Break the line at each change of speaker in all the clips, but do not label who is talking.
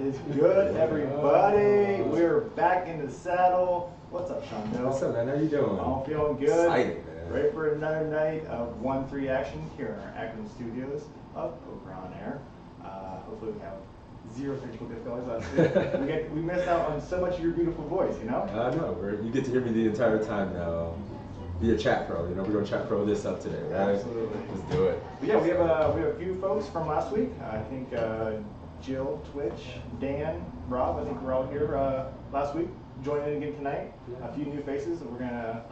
is good, everybody? We're back in the saddle. What's up, Sean?
What's up, man? How you doing?
I'm feeling good.
Excited, man.
Ready for another night of 1-3 action here in our Akron studios of Poker on Air. Hopefully we have zero technical difficulties last week. We missed out on so much of your beautiful voice, you know?
I know. You get to hear me the entire time now. Be a chat pro. You know, we're going to chat pro this up today, right?
Absolutely.
Let's do it.
But yeah, we have a few folks from last week. I think Jill, Twitch, Dan, Rob, I think we're all here last week. Joining in again tonight.
Yeah.
A few new faces. We're going to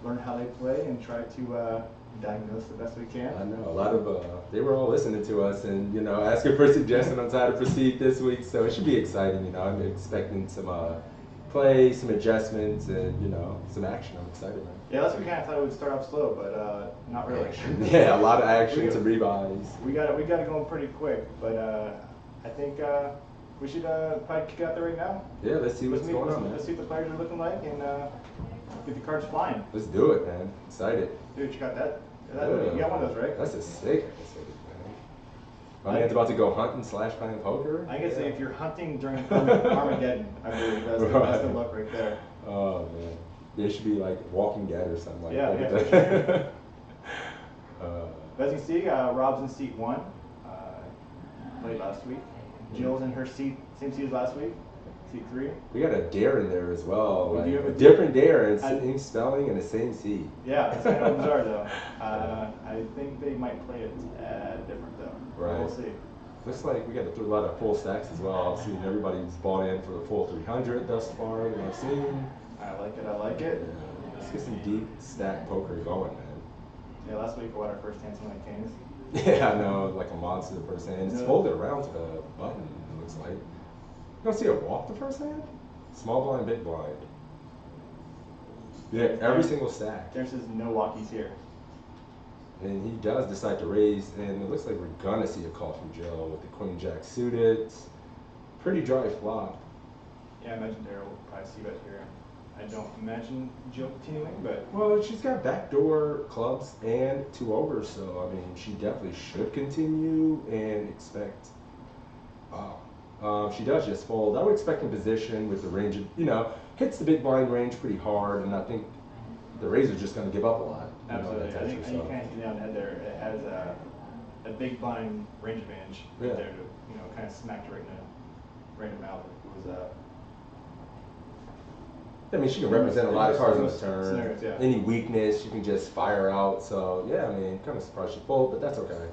learn how they play and try to diagnose the best we can.
I know. A lot of, they were all listening to us and, you know, asking for suggestions on how to proceed this week. So it should be exciting, you know. I'm expecting some play, some adjustments, and, you know, some action. I'm excited, man.
Yeah, last week we kind of thought it would start off slow, but not really.
Yeah, a lot of action to revise.
We got it going pretty quick, but I think we should probably kick it out there right now.
Yeah, let's see what's going on, man.
Let's see what the players are looking like and get the cards flying.
Let's do it, man. Excited.
Dude, you got that?
Yeah.
You got one of those, right?
That's a sick episode, man. My man's about to go hunting / playing poker.
I guess if you're hunting during Armageddon, I believe that's the luck right there.
Oh, man. It should be like Walking Dead or something like that.
Yeah, for sure. As you can see, Rob's in seat 1. Played last week. Jill's in her seat, same seat as last week. Seat 3.
We got a dare in there as well.
We
like
do have
a
a
different dare and same spelling and the same seat.
Yeah, it's kind of bizarre though. I think they might play it different though.
Right.
We'll see.
Looks like we got a lot of full stacks as well. I've seen everybody's bought in for the full 300 thus far that I've seen.
I like it, I like it.
Yeah. Let's get some deep stack poker going, man.
Yeah, last week we got our first hand something like kings.
Yeah, I know, like a monster the first hand. It's folded around to the button, it looks like. You don't see a walk the first hand? Small blind, big blind. Yeah, every single stack.
There says no walkies here.
And he does decide to raise, and it looks like we're gonna see a call from Jill with the queen jack suited. Pretty dry flop.
Yeah, I imagine Daryl will probably see that here. I don't imagine Jill continuing, but...
Well, she's got backdoor clubs and 2 overs, so I mean, she definitely should continue and expect... she does just fold. I would expect in position with the range of, you know, hits the big blind range pretty hard, and I think the razor's just going to give up a lot.
Absolutely. I think you kind of hit down the head there. It has a big blind range advantage right there to, you know, kind of smacked right in the mouth. It was
I mean, she can represent a lot of cards on the turn.
Scenarios, yeah.
Any weakness, you can just fire out. So, yeah, I mean, kind of surprised she fold, but that's okay.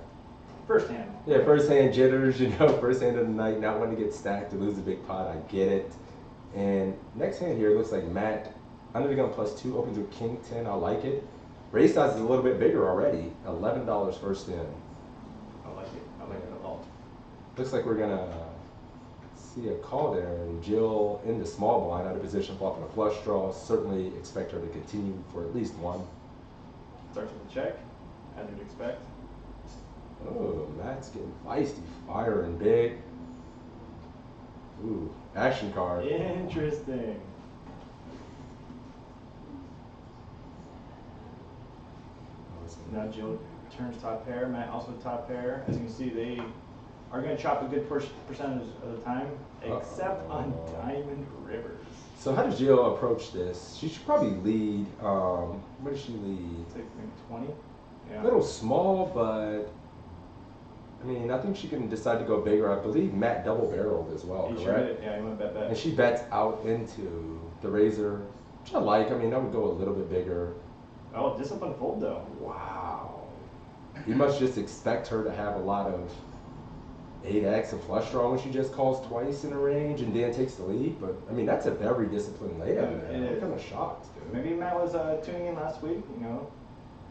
First hand.
Yeah, first hand jitters, you know, first hand of the night, not wanting to get stacked to lose a big pot, I get it. And next hand here looks like Matt, under the gun +2, opens with king 10, I like it. Raise size is a little bit bigger already, $11 first in.
I like it a lot.
Looks like we're gonna see a call there, and Jill in the small blind out of position, flopping a flush draw. Certainly expect her to continue for at least one.
Starts with a check, as you'd expect.
Oh, Matt's getting feisty, firing big. Ooh, action card.
Interesting. Now Jill turns top pair, Matt also top pair. As you can see, they are going to chop a good percentage of the time, except on Diamond Rivers.
So how does Jill approach this? She should probably lead, what does she lead?
It's like maybe 20? Yeah.
A little small, but I mean, I think she can decide to go bigger. I believe Matt double barreled as well,
He
correct?
sure did. Yeah, he went bet.
And she bets out into the razor, which I like. I mean, I would go a little bit bigger.
Oh, disciplined fold though.
Wow. You must just expect her to have a lot of 8x and flush draw when she just calls twice in a range and then takes the lead. But I mean, that's a very disciplined layup.
Yeah,
I'm kind of shocked, dude.
Maybe Matt was tuning in last week. You know,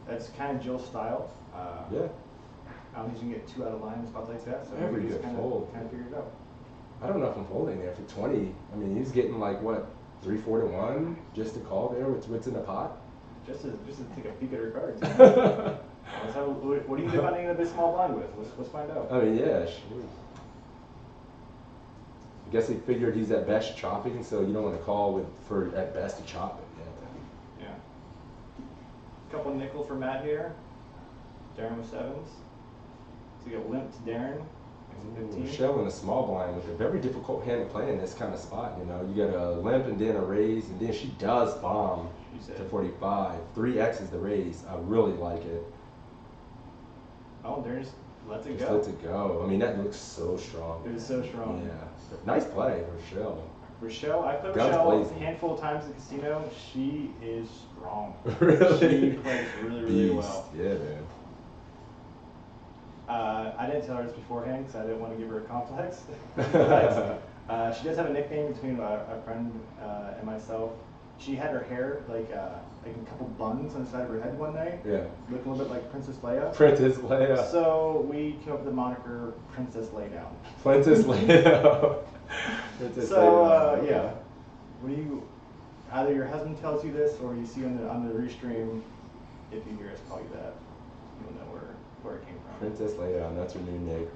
that's kind of Jill's style.
Yeah.
I don't think you can get 2 out of line in spots like that. So
Every
maybe
good
kind
fold.
of figured it out.
I don't know if I'm folding there for 20. I mean, he's getting like what, 3-4 to 1 just to call there with what's in the pot.
Just to take a peek at her cards. What are you dividing a bit small blind with? Let's find out.
I mean, yeah, sure. I guess he figured he's at best chopping, so you don't want to call for at best to chop it.
Yeah. Couple nickel for Matt here. Darren with 7s. So you got limp to Darren.
Michelle in a small blind with a very difficult hand to play in this kind of spot. You know, you got a limp and then a raise, and then she does bomb to 45. 3x is the raise. I really like it.
Oh, there's lets it
Just
go.
lets it go. I mean, that looks so strong.
It is so strong.
Yeah. Nice play, Rochelle.
Rochelle, I played
Guns
Rochelle
blazing.
a handful of times at the casino. She is strong.
Really?
She plays really, really
Beast.
well.
Yeah, man.
I didn't tell her this beforehand because I didn't want to give her a complex. But, she does have a nickname between a friend and myself. She had her hair like a couple buns on the side of her head one night.
Yeah.
Looking a little bit like Princess Leia.
Princess Leia.
So we came up with the moniker Princess Laydown.
Princess Leia. Princess Leia.
Yeah. When you either your husband tells you this or you see on the restream, if you hear us call you that, you'll know where it came from.
Princess Leia, that's her new name.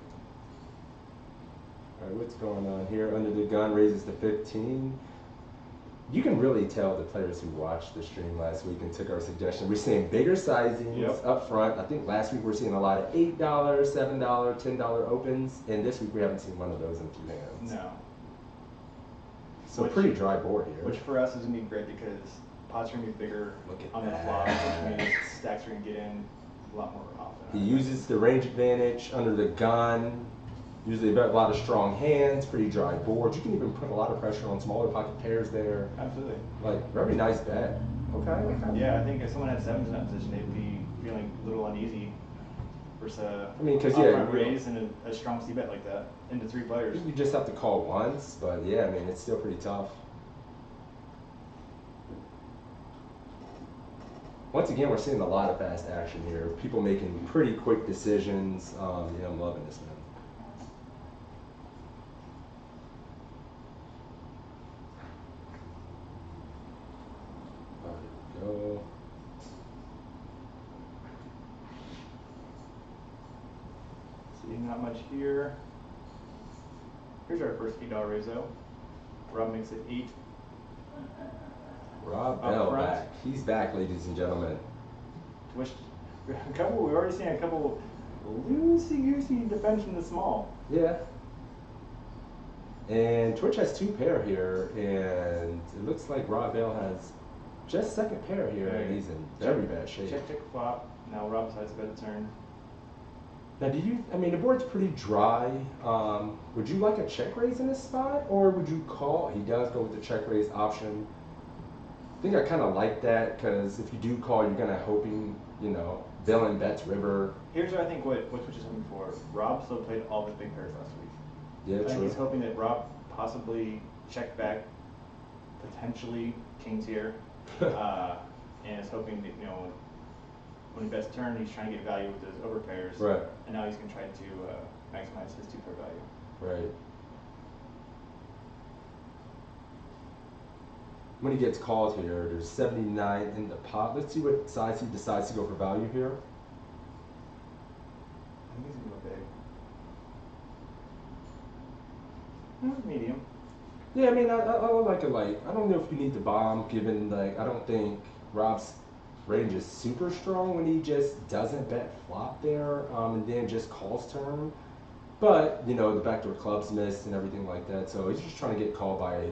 All right, what's going on here? Under the gun raises to 15. You can really tell the players who watched the stream last week and took our suggestion. We're seeing bigger sizings up front. I think last week we were seeing a lot of $8, $7, $10 opens, and this week we haven't seen one of those in a few hands.
No.
So pretty dry board here.
Which for us is going to be great because pots are going to be bigger on the flop, which means stacks are going to get in a lot more often.
He uses the range advantage under the gun. Usually a lot of strong hands, pretty dry board. You can even put a lot of pressure on smaller pocket pairs there.
Absolutely.
Like, very nice bet. Okay.
Yeah, I think if someone had sevens in that position, they'd be feeling a little uneasy versus
I mean, because
upfront raise and a strong C bet like that into 3 players.
You just have to call once, but yeah, I mean, it's still pretty tough. Once again, we're seeing a lot of fast action here. People making pretty quick decisions. Yeah, I'm loving this, man. Go.
See, not much here. Here's our first $8 raise though. Rob makes it 8.
Rob Bell back. He's back, ladies and gentlemen.
We've already seen a couple loosey-goosey defense from the small.
Yeah. And Twitch has 2 pair here, and it looks like Rob Bell has just second pair here, and he's in very bad shape.
Check, flop. Now Rob decides to bet a turn.
Now, I mean, the board's pretty dry. Would you like a check raise in this spot, or would you call? He does go with the check raise option. I think I kind of like that, because if you do call, you're kind of hoping, you know, villain bets river.
Here's what I think what Twitch is hoping for. Rob still played all the big pairs last week.
Yeah,
I think
true.
he's hoping that Rob possibly checked back, potentially kings here, and is hoping that, you know, when he bets turn, he's trying to get value with those over pairs.
Right.
And now he's going to try to maximize his 2-pair value.
Right. When he gets called here, there's 79 in the pot. Let's see what size he decides to go for value here.
I think he's going to go big. Medium.
Yeah, I mean, I like a light. I don't know if you need to bomb, given, like, I don't think Rob's range is super strong when he just doesn't bet flop there, and then just calls turn. But, you know, the backdoor clubs missed and everything like that, so he's just trying to get called by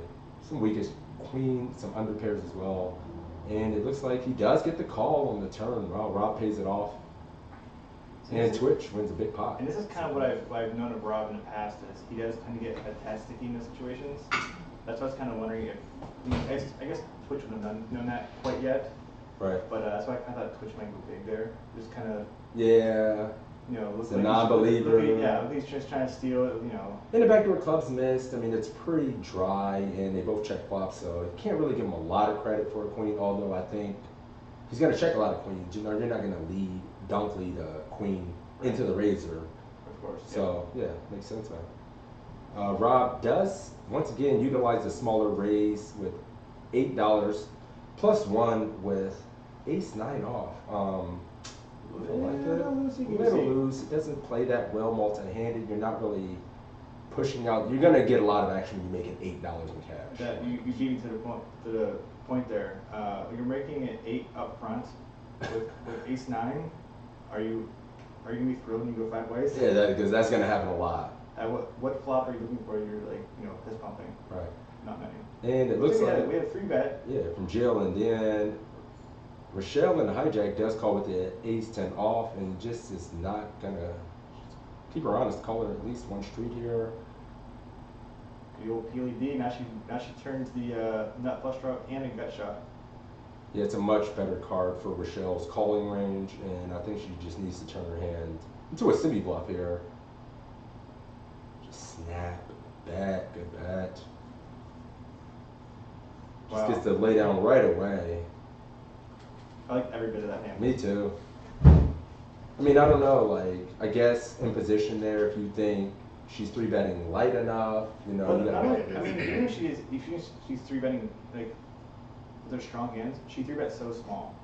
some weakest queen, some under pairs as well. And it looks like he does get the call on the turn. Wow, Rob pays it off. And Twitch wins a big pot.
And this is kind of what I've known of Rob in the past, is he does tend to get a tad sticky in those situations. That's why I was kind of wondering if, I guess Twitch wouldn't have known that quite yet.
Right.
But that's why I kind of thought Twitch might go big there. Just kind of,
yeah.
you know, looks
It's a
like
non-believer.
He's just trying to steal it, you know.
And the backdoor clubs missed. I mean, it's pretty dry, and they both check flop, so you can't really give him a lot of credit for a queen, although I think he's going to check a lot of queens. You know, you're not going to dunk lead a queen into the razor.
Of course.
So, yeah, makes sense, man. Rob does, once again, utilize a smaller raise with $8, plus 1 with ace-9 off. Little loose. It doesn't play that well multi-handed. You're not really pushing out. You're gonna get a lot of action when you make it $8 in cash.
That you beat me to the point there. You're making it 8 up front with ace-9. Are you gonna be thrilled when you go 5 ways?
Yeah, because that's gonna happen a lot.
what flop are you looking for? You're like, fist pumping.
Right.
Not many.
And it looks like
we had 3-bet.
Yeah, from jail, and then Rochelle in the hijack does call with the ace-10 off, and just is not gonna keep her honest. Call her at least one street here.
The old PLED. Now she turns the nut flush draw and a gut shot.
Yeah, it's a much better card for Rochelle's calling range, and I think she just needs to turn her hand into a semi bluff here. Just snap, bet, good bet. Just gets to lay down right away.
I like every bit of that hand.
Me too. I mean, I don't know, like, I guess in position there, if you think she's 3-betting light enough,
Well, even if she's 3-betting, like, with her strong hands, she 3-bets so small.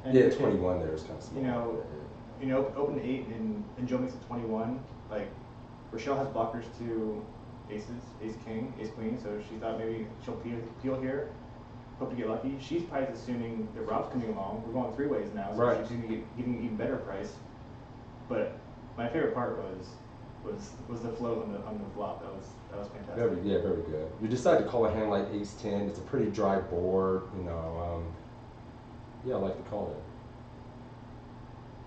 And
yeah, 21 there is kind of small.
Open 8 and Joe makes it 21. Like, Rochelle has blockers to aces, ace king, ace queen, so she thought maybe she'll peel here, hope to get lucky. She's probably assuming that Rob's coming along. We're going 3 ways now, so
right.
she's going to get an even better price. But my favorite part was the float on the flop. That was fantastic.
Very good. You decide to call a hand like ace-10. It's a pretty dry board, yeah, I like to call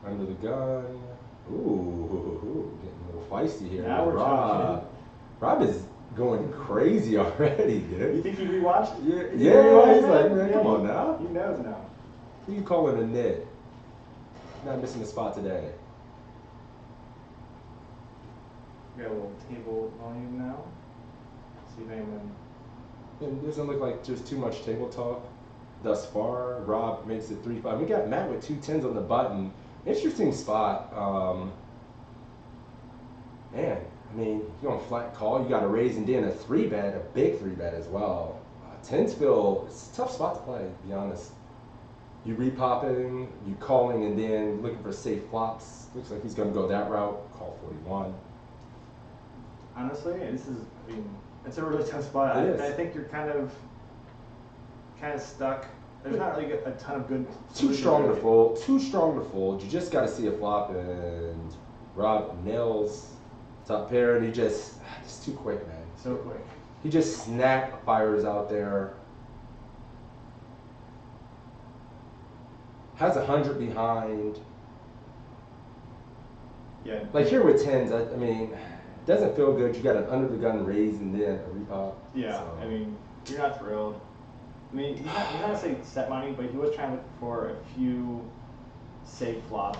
it. Under the gun. Ooh, getting a little feisty here.
Now we're talking.
Rob is going crazy already, dude.
You think he rewatched?
Yeah. He's like, man, come on now.
He knows now.
Who you calling a nit? Not missing a spot today.
We got a little table volume now. See if anyone.
It doesn't look like there's too much table talk thus far. Rob makes it 3-5. We got Matt with 2 10s on the button. Interesting spot. Man, I mean, you're on flat call. You got a raise and then a 3-bet, a big 3-bet as well. 10s feel it's a tough spot to play, to be honest. You repopping, you calling, and then looking for safe flops. Looks like he's going to go that route. Call 41.
Honestly, it's a really tough spot. I think you're kind of stuck. There's not really a ton of good.
Too strong to fold. Too strong to fold. You just got to see a flop, and Rob nails top pair, and it's too quick, man.
So quick.
He just snap fires out there. Has 100 behind.
Yeah.
Like here with 10s, I mean, doesn't feel good. You got an under the gun raise and then a repop.
Yeah, so. I mean, you're not thrilled. I mean, he's not saying set money, but he was trying to look for a few safe flops.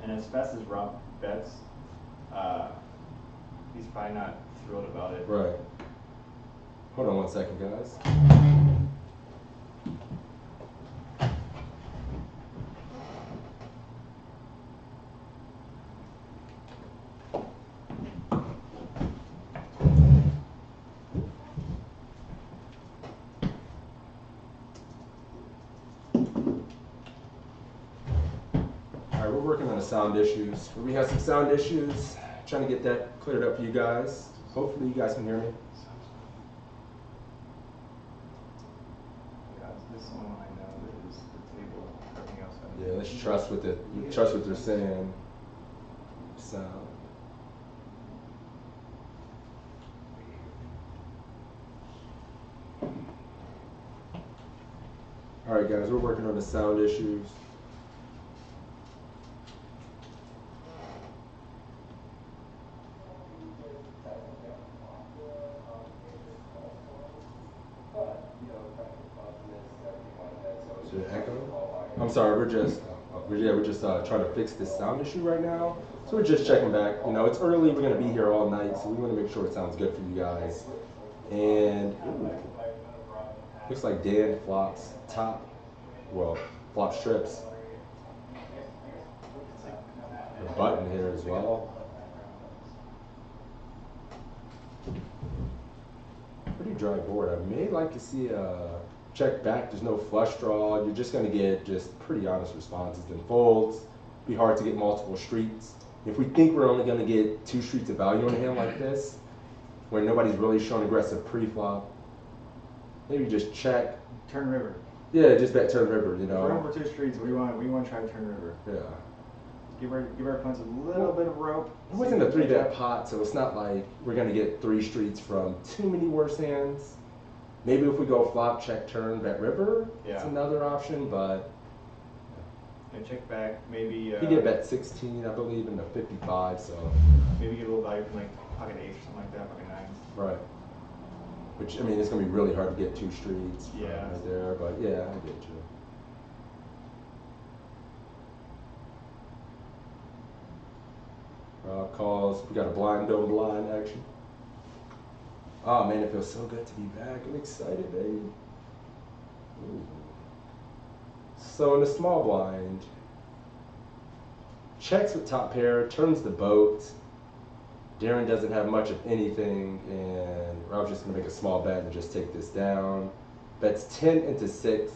And as fast as Rob bets, he's probably not thrilled about it.
Right. Hold on 1 second, guys. We're working on the sound issues. We have some sound issues. Trying to get that cleared up for you guys. Hopefully you guys can hear me.
Yeah, this one I know is the table. Everything else.
Yeah, let's trust what they're saying. Sound. All right, guys, we're working on the sound issues. I'm sorry, we're just trying to fix this sound issue right now. So we're just checking back. It's early. We're gonna be here all night, so we want to make sure it sounds good for you guys. And looks like Dan flops flop strips. A button here as well. Pretty dry board. I may like to see a check back. There's no flush draw. You're just going to get just pretty honest responses. Then folds. Be hard to get multiple streets. If we think we're only going to get 2 streets of value on a hand like this, where nobody's really showing aggressive pre-flop, maybe just check.
Turn river.
Yeah, just bet turn river.
If we're over 2 streets, we want to try to turn river.
Yeah.
give our opponents a little bit of rope.
It wasn't a 3-bet pot, so it's not like we're gonna get 3 streets from too many worse hands. Maybe if we go flop, check, turn, bet river, it's another option, but.
And check back, maybe.
He did bet 16, I believe, in the 55, so.
Maybe get a little value from like pocket 8s or something like that, pocket 9s.
Right. Which, I mean, it's going to be really hard to get 2 streets right there, but yeah, I get you. Calls, we got a blind, don't blind action. Oh man, it feels so good to be back. I'm excited, baby. Ooh. So in the small blind, checks with top pair, turns the boat. Darren doesn't have much of anything, and I was just gonna make a small bet and just take this down. Bets 10 into 6.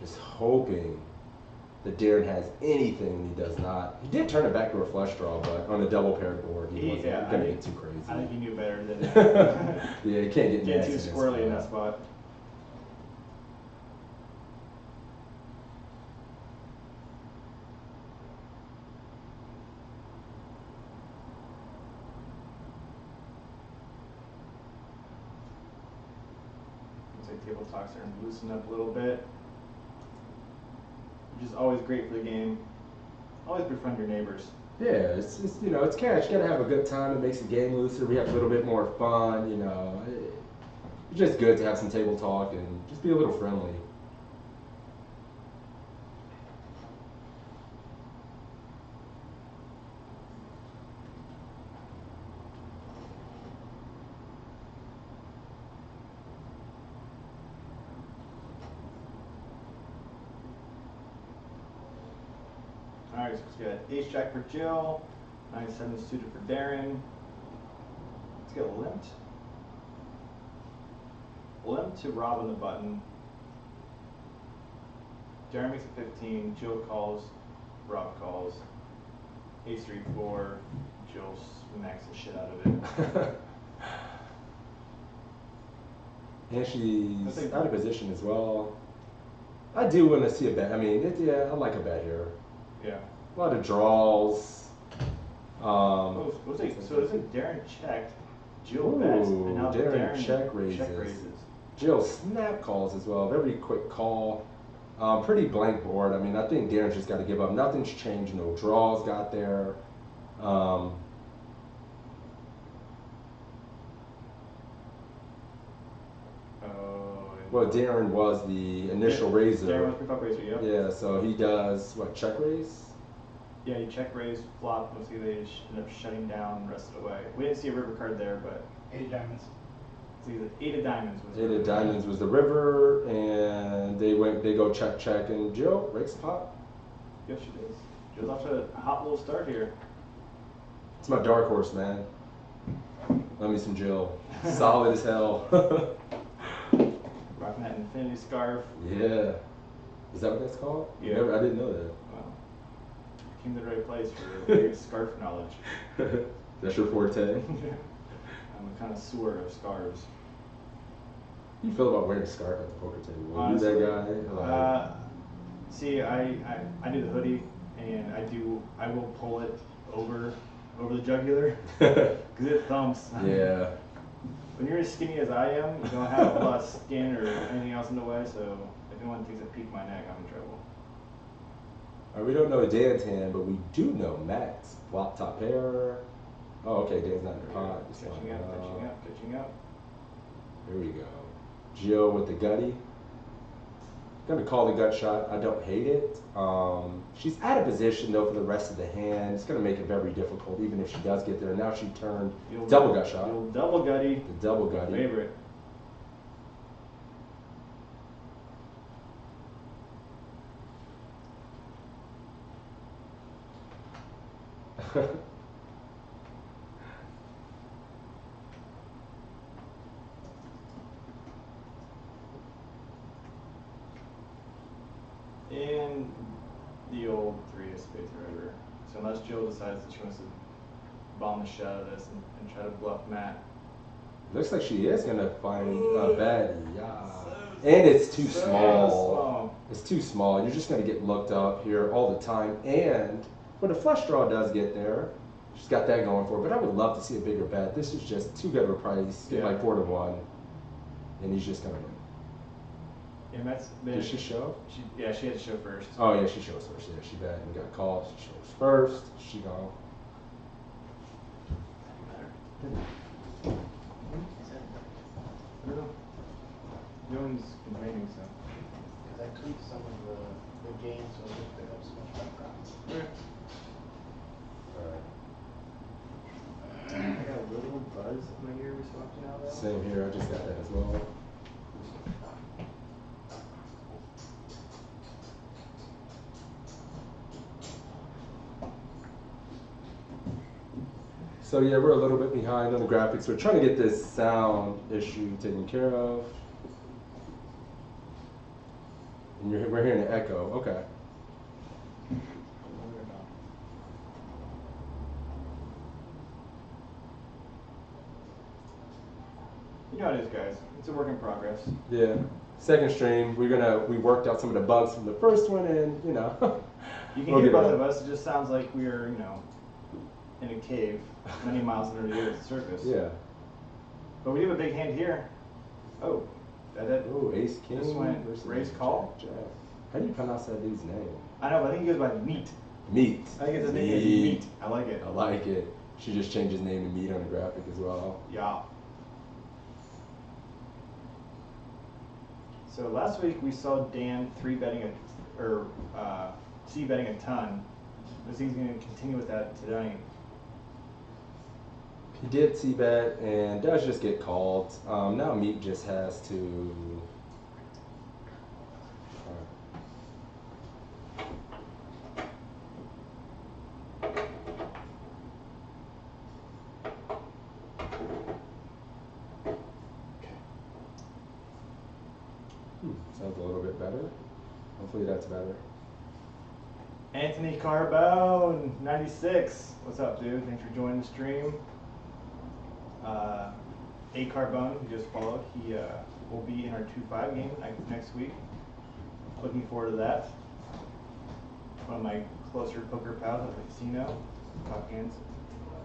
Just hoping that Darren has anything, and he does not. He did turn it back to a flush draw, but on a double paired board, he wasn't gonna get too crazy.
I think he knew better than that.
Yeah, he can't get
too squirrely in that spot. Table talks are and loosen up a little bit, which is always great for the game. Always befriend your neighbors.
Yeah, it's you know, it's cash. You gotta have a good time. It makes the game looser. We have a little bit more fun. You know, it's just good to have some table talk and just be a little friendly.
Alright, so we got ace jack for Jill, 9-7 suited for Darren. Let's get a limp. Limp to Rob on the button. Darren makes a 15, Jill calls, Rob calls. Ace 3-4, Jill smacks the shit out of it.
And she's out of position as well. I do want to see a bet. I mean, I like a bet here.
Yeah.
A lot of draws.
So it looks like Darren checked, Jill bets, and now Darren check raises.
Jill snap calls as well. Very quick call. Pretty blank board. I mean, I think Darren's just got to give up. Nothing's changed. No draws got there. Well, Darren was the initial raiser.
Darren was pre-flop raiser, yep.
Yeah, so he does, what, check raise?
Yeah, you check raise, flop, mostly they end up shutting down the rest of the way. We didn't see a river card there, but
8 of diamonds.
So 8 of diamonds was
8 of diamonds was the river, and they go check, and Jill breaks the pot.
Yes, she does. Jill's off to a hot little start here.
It's my dark horse, man. Love me some Jill. Solid as hell.
Rocking that infinity scarf.
Yeah. Is that what that's called?
Yeah.
I didn't know that.
Wow. Came to the right place for your scarf knowledge.
That's your forte?
I'm a connoisseur of scarves.
How do you feel about wearing a scarf at the poker table? Are you that guy?
See, I do the hoodie, and I will pull it over the jugular because it thumps.
Yeah.
When you're as skinny as I am, you don't have a lot of skin or anything else in the way, so if anyone thinks I peek my neck, I'm in trouble.
We don't know Dan's hand, but we do know Matt's. Flop top pair. Oh, okay, Dan's not in the pot.
Catching up.
Here we go. Jill with the gutty. Gonna call the gut shot. I don't hate it. She's out of position though for the rest of the hand. It's gonna make it very difficult, even if she does get there. Now she turned double gut shot.
Double gutty.
The double gutty.
Favorite. And the old 3 of spades river. So unless Jill decides that she wants to bomb the shit out of this and try to bluff Matt.
Looks like she is gonna find a baddie. Yeah. And it's too
So
small. It's too small. You're just going to get looked up here all the time. And when the flush draw does get there, she's got that going for her. But I would love to see a bigger bet. This is just too good of a price. Get like 4-1. And he's just going to win.
And that's
Did she show?
She had to show first.
Oh, yeah, she shows first. Yeah, she bet and got called. She shows first. She gone.
I don't know. No one's complaining, so.
Because I tweaked some of the games so I didn't pick up so much background.
I got a little buzz in my ear so often now, though.
Same here. I just got that as well. So yeah, we're a little bit behind on the graphics. We're trying to get this sound issue taken care of. And we're hearing an echo. Okay.
You know how it is, guys. It's a work in progress.
Yeah. Second stream, we worked out some of the bugs from the first one, and you know.
You can hear both of us. It just sounds like we're, in a cave, many miles under the Earth's surface.
Yeah.
But we do have a big hand here. Oh,
Oh, ace king.
This went raise call.
Jack. How do you pronounce that dude's name?
I know, but I think he goes by Meat.
Meat.
I think his name is Meat. I like it.
I like it. She just changed his name to Meat on the graphic as well.
Yeah. So last week we saw Dan C betting a ton. This thing's going to continue with that today.
He did c-bet and does just get called. Now Meat just has to. Sounds a little bit better. Hopefully that's better.
Anthony Carbone, 96. What's up, dude? Thanks for joining the stream. A Carbone, who just followed, he will be in our 2-5 game next week. Looking forward to that. One of my closer poker pals at the casino. Talk hands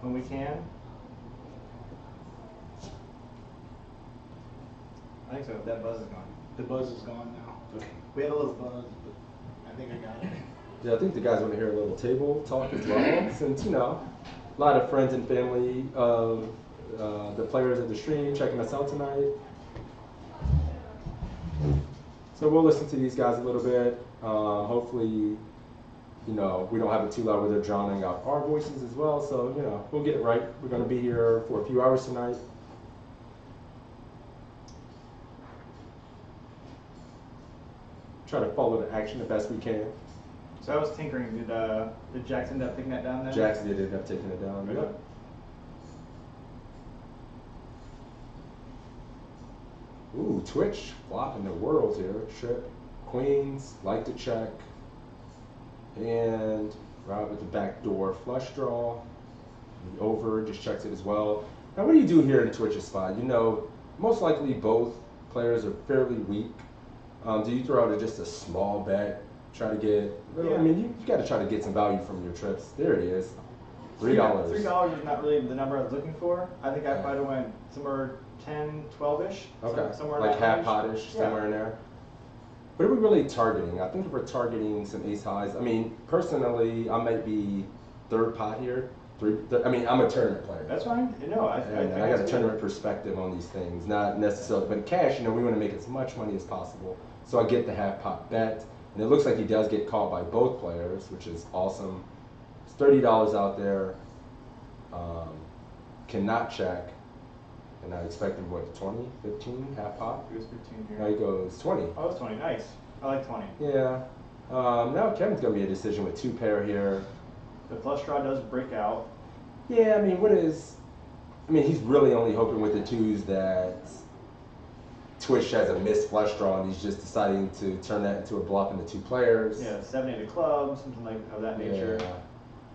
when we can. I think so. That buzz is gone.
The buzz is gone now. We had a little buzz, but I think I got it.
Yeah, I think the guys want to hear a little table talk as well, since, a lot of friends and family of the players of the stream checking us out tonight. So we'll listen to these guys a little bit. Hopefully, we don't have it too loud where they're drowning out our voices as well. So, we'll get it right. We're going to be here for a few hours tonight. Try to follow the action the best we can.
So I was tinkering. Did Jackson end up taking that down then?
Jackson did end up taking it down.
Right.
Yep. Ooh, Twitch flopping the world here. Trip, queens, like to check, and right with the back door flush draw. The over just checks it as well. Now, what do you do here in Twitch's spot? Most likely both players are fairly weak. Do you throw out just a small bet? Try to get.
Yeah.
I mean, you got to try to get some value from your trips. There it is. $3.
$3 is not really the number I was looking for. I think I probably went somewhere 10, 12-ish.
Okay.
Somewhere
like
in that
half
range.
pot-ish, somewhere in there. What are we really targeting? I think if we're targeting some ace highs, I mean, personally, I might be third pot here. I mean, I'm a tournament player.
That's fine. No, I
got a tournament perspective on these things, not necessarily, but cash, we want to make as much money as possible. So I get the half pot bet, and it looks like he does get called by both players, which is awesome. It's $30 out there. Cannot check. And I expect him, 20, 15, half pot?
He goes 15 here.
Now he goes 20.
Oh, it's 20. Nice. I like 20.
Yeah. Now Kevin's going to be a decision with 2 pair here.
The flush draw does break out.
Yeah, I mean, he's really only hoping with the 2s that Twitch has a missed flush draw and he's just deciding to turn that into a bluff into 2 players.
Yeah, 7-8 of clubs, something like of that nature.
Yeah.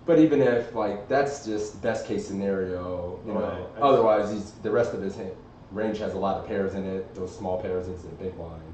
But even if, that's just best case scenario,
Right.
Otherwise, the rest of his range has a lot of pairs in it. Those small pairs into the big line.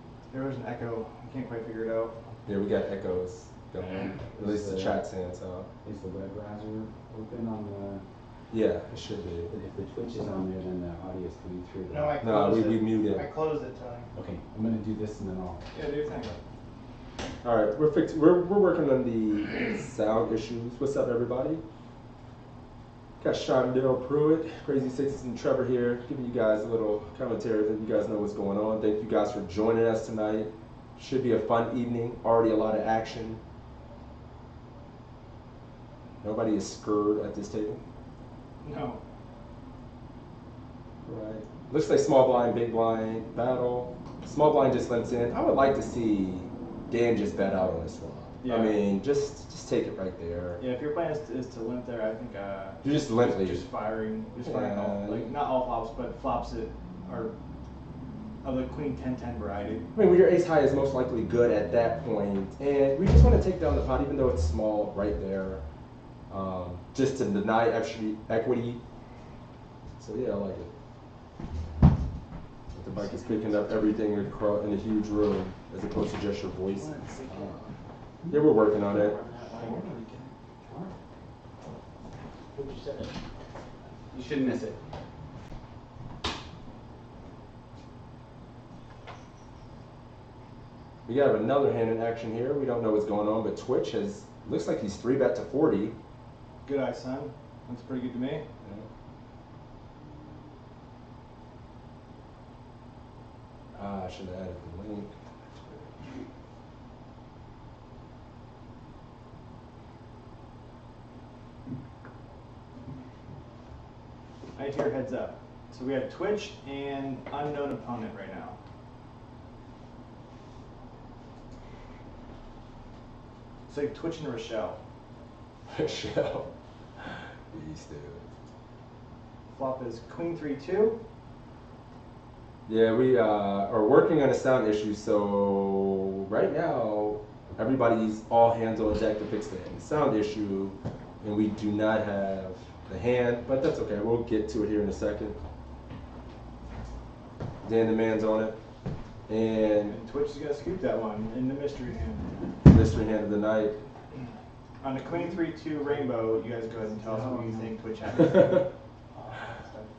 There was an echo. I can't quite figure it out.
Yeah, we got echoes going. At least the chat's saying so.
Is the web browser open on the?
Yeah, it should be.
If the Twitch is on there, then the audio is coming through.
No, I
No,
closed
we
it.
muted.
I closed it, Tony.
Okay, I'm gonna do this and then I'll.
Yeah, do your thing.
All right, we're working on the sound issues. What's up, everybody? Got Shondell Pruitt, Crazy Sixes, and Trevor here, giving you guys a little commentary that you guys know what's going on. Thank you guys for joining us tonight. Should be a fun evening. Already a lot of action. Nobody is scared at this table.
No.
Right. Looks like small blind, big blind battle. Small blind just limps in. I would like to see Dan just bet out on this one.
Yeah.
I mean, just take it right there.
Yeah, if your plan is to limp there, I think
You just limp lead.
just firing
Yeah.
all, like not all flops, but flops that are of the queen 10-10 variety.
I mean, when your ace high is most likely good at that point, and we just want to take down the pot, even though it's small right there, just to deny equity. So yeah, I like it. The mic is picking up everything in a huge room, as opposed to just your voice. Yeah, we're working on it.
What'd you say?
You shouldn't miss it.
We got another hand in action here. We don't know what's going on, but Twitch looks like he's 3-bet to 40.
Good eye, son. Looks pretty good to me.
I should have added the link.
I hear heads up. So we have Twitch and unknown opponent right now. It's like Twitch and Rochelle.
Michelle. Beast, dude.
Flop is queen 3-2.
Yeah, we are working on a sound issue, so right now everybody's all hands on deck to fix the sound issue, and we do not have the hand, but that's okay. We'll get to it here in a second. Dan the man's on it, and
And Twitch is going to scoop that one in the mystery hand.
mystery hand of the night.
On the queen 3-2 rainbow, you guys go ahead and tell us what you think Twitch has.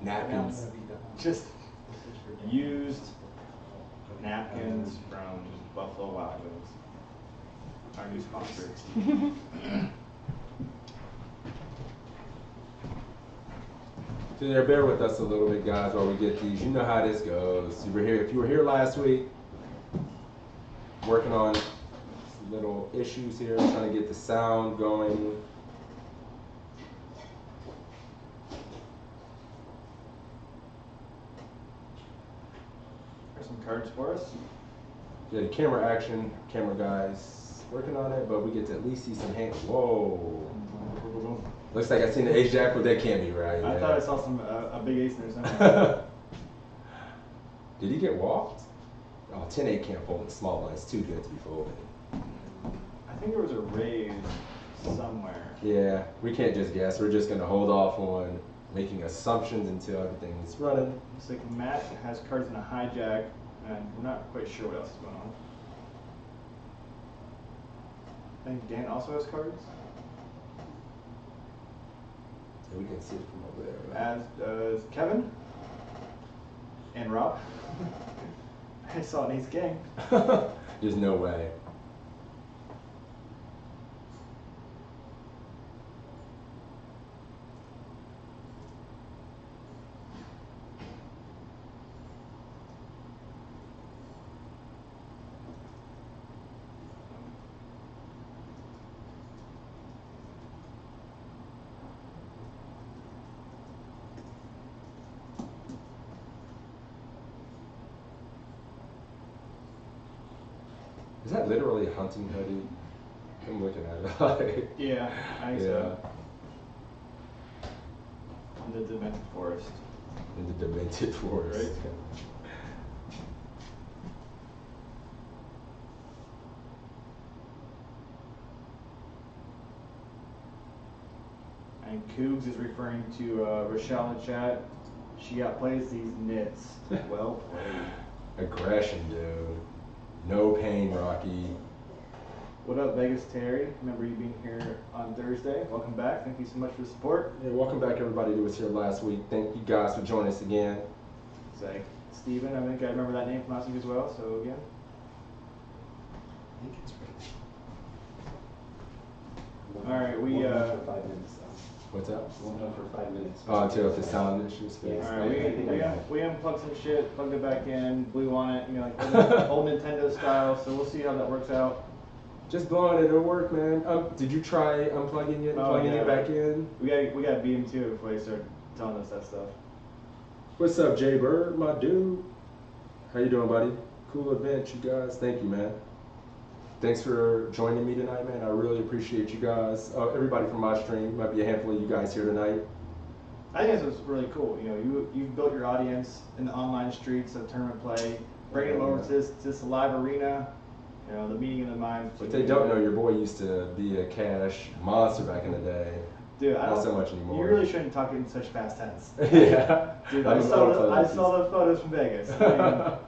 Napkins.
Just used napkins from Buffalo Wild Wings, our new sponsor.
So yeah, bear with us a little bit, guys, while we get these. You know how this goes. If you were here last week, working on some little issues here, trying to get the sound going.
Here's some cards for us.
Yeah, the camera action, camera guys working on it, but we get to at least see some hands. Whoa. Looks like I seen the ace jack, but that can't be right.
I
yeah.
thought I saw a big ace in there somewhere.
Did he get walked? Oh, 10-8 can't fold in small line. It's too good to be folded.
I think there was a raise somewhere.
Yeah, we can't just guess. We're just going to hold off on making assumptions until everything's running.
Looks like Matt has cards in a hijack, and we're not quite sure what else is going on. I think Dan also has cards,
And we can see it from over there.
as does Kevin and Rob. I saw an ace king.
There's no way. Is that literally a hunting hoodie? I'm looking at it like.
Yeah, I think so.
Yeah.
In the Demented Forest.
In the demented forest.
Right. And Cougs is referring to Rochelle in the chat. She outplays these nits. Well played.
Aggression, dude. No pain, Rocky.
What up, Vegas Terry? Remember you being here on Thursday. Welcome back. Thank you so much for the support.
Yeah, welcome back, everybody who was here last week. Thank you guys for joining us again.
It's like Steven, I think I remember that name from last week as well. So again.
I think it's right.
All right, we
For 5 minutes though.
What's up?
We'll go for 5 minutes.
Oh, until the sound issues.
Yeah.
all right,
I think I got it.
we unplugged some shit, plugged it back in, blew on it, you know, like old Nintendo style. So we'll see how that works out.
Just blowing it, it'll work, man. Did you try unplugging it and plugging it back in?
We got to beat him too before they start telling us that stuff.
What's up, Jay Bird, my dude? How you doing, buddy? Cool event, you guys. Thank you, man. Thanks for joining me tonight, man. I really appreciate you guys. Everybody from my stream, might be a handful of you guys here tonight.
I think this was really cool. You know, you've built your audience in the online streets of tournament play, bringing them over to this live arena. You know, the meeting of the minds.
But they don't know your boy used to be a cash monster back in the day.
Dude, I
Not
don't
so much anymore.
You really shouldn't talk in such past tense.
Yeah.
Dude,
I'm
I
an
saw
old
the photos from Vegas. I mean,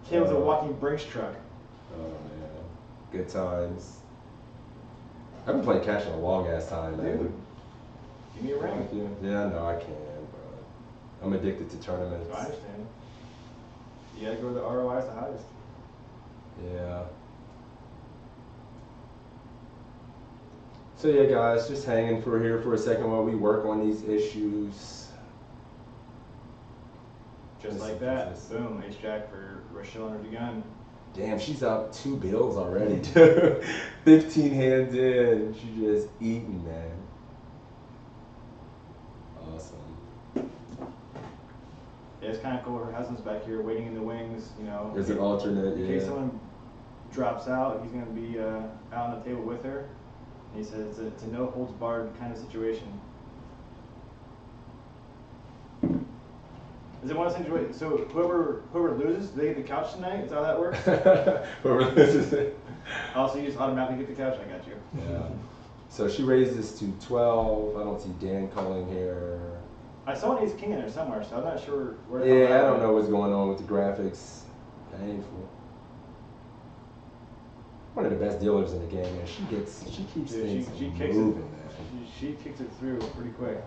kid was a walking Brinks truck.
Oh man, good times. I've been playing cash in a long ass time, man.
Dude, give me a ring.
Yeah, no, I can, but I'm addicted to tournaments.
I understand. You gotta go to the ROI is the highest.
Yeah. So yeah, guys, just hanging for here for a second while we work on these issues.
Just like that. Boom, ace jack for Rochelle under the gun.
Damn, she's up 2 bills already, dude. 15 hands in. She just eating, man. Awesome.
Yeah, it's kind of cool. Her husband's back here waiting in the wings, you know.
There's an alternate,
In case
yeah.
someone drops out, he's going to be out on the table with her. And he says it's a no holds barred kind of situation. Is it one of those things where, so whoever loses, they get the couch tonight? Is that how that works?
Whoever loses it.
Also, you just automatically get the couch? I got you.
Yeah. So she raises to 12. I don't see Dan calling here.
I saw an ace king in there somewhere, so I'm not sure where.
Yeah, I don't know what's going on with the graphics. Painful. One of the best dealers in the game, man. She keeps
Dude,
things
she kicks
moving,
it.
man.
She kicks it through pretty quick.